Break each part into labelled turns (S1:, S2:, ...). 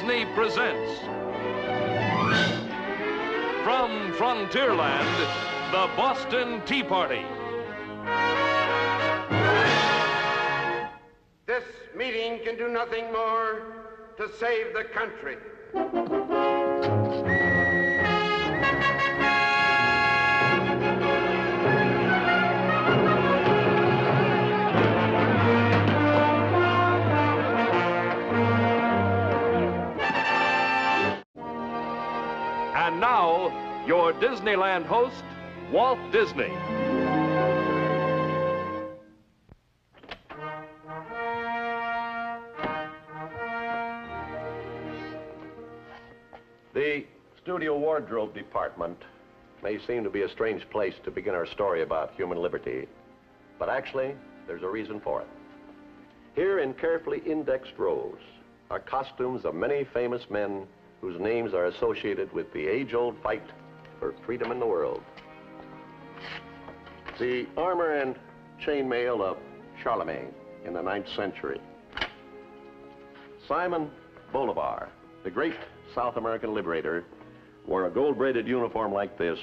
S1: Disney presents, from Frontierland, the Boston Tea Party.
S2: This meeting can do nothing more to save the country.
S1: And now, your Disneyland host, Walt Disney.
S3: The studio wardrobe department may seem to be a strange place to begin our story about human liberty, but actually, there's a reason for it. Here in carefully indexed rows are costumes of many famous men whose names are associated with the age-old fight for freedom in the world. The armor and chainmail of Charlemagne in the 9th century. Simon Bolivar, the great South American liberator, wore a gold-braided uniform like this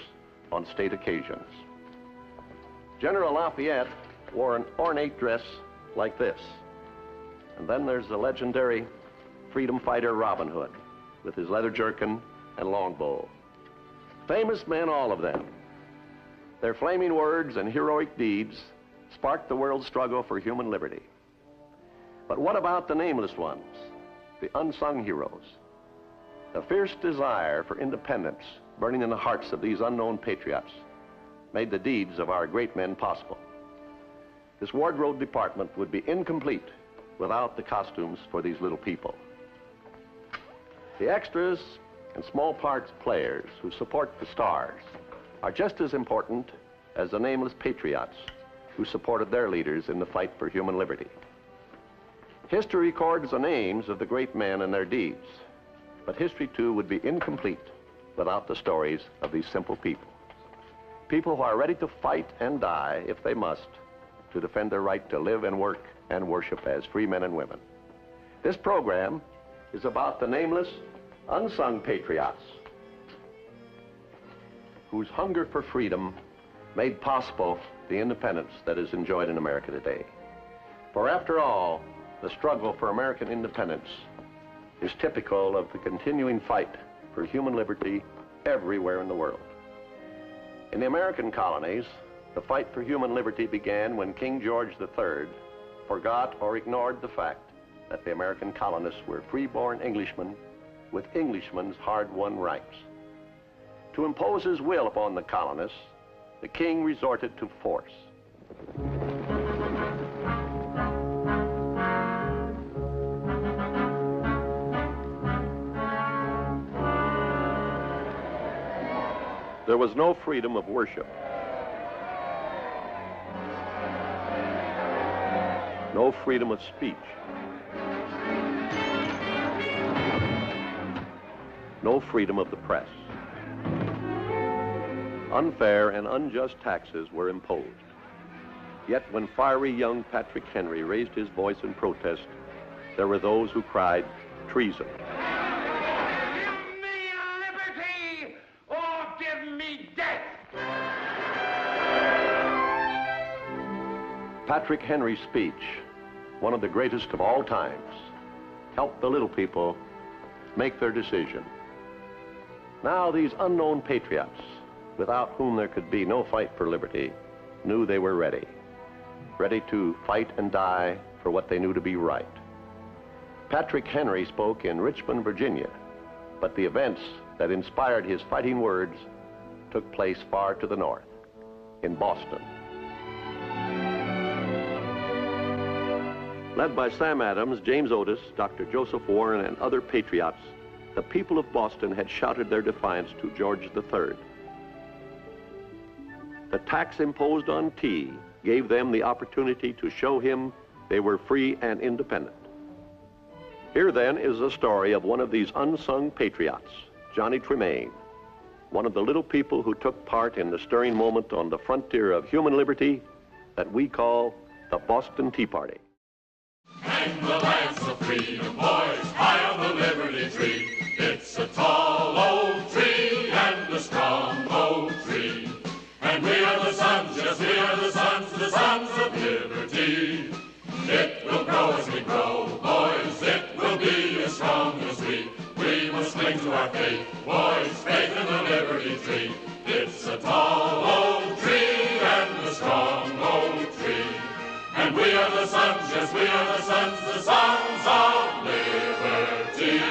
S3: on state occasions. General Lafayette wore an ornate dress like this. And then there's the legendary freedom fighter Robin Hood, with his leather jerkin and longbow. Famous men, all of them. Their flaming words and heroic deeds sparked the world's struggle for human liberty. But what about the nameless ones, the unsung heroes? The fierce desire for independence burning in the hearts of these unknown patriots made the deeds of our great men possible. This wardrobe department would be incomplete without the costumes for these little people. The extras and small parts players who support the stars are just as important as the nameless patriots who supported their leaders in the fight for human liberty. History records the names of the great men and their deeds, but history too would be incomplete without the stories of these simple people. People who are ready to fight and die, if they must, to defend their right to live and work and worship as free men and women. This program is about the nameless, unsung patriots whose hunger for freedom made possible the independence that is enjoyed in America today. For after all, the struggle for American independence is typical of the continuing fight for human liberty everywhere in the world. In the American colonies, the fight for human liberty began when King George III forgot or ignored the fact that the American colonists were free-born Englishmen with Englishmen's hard-won rights. To impose his will upon the colonists, the king resorted to force. There was no freedom of worship, no freedom of speech, no freedom of the press. Unfair and unjust taxes were imposed. Yet when fiery young Patrick Henry raised his voice in protest, there were those who cried treason.
S2: Give me liberty or give me death!
S3: Patrick Henry's speech, one of the greatest of all times, helped the little people make their decision. Now these unknown patriots, without whom there could be no fight for liberty, knew they were ready to fight and die for what they knew to be right. Patrick Henry spoke in Richmond, Virginia, but the events that inspired his fighting words took place far to the north, in Boston. Led by Sam Adams, James Otis, Dr. Joseph Warren, and other patriots, the people of Boston had shouted their defiance to George III. The tax imposed on tea gave them the opportunity to show him they were free and independent. Here then is the story of one of these unsung patriots, Johnny Tremain, one of the little people who took part in the stirring moment on the frontier of human liberty that we call the Boston Tea Party.
S4: Hang the lance of freedom, boys, high on the liberty tree. And we are the sons, yes, we are the sons of liberty.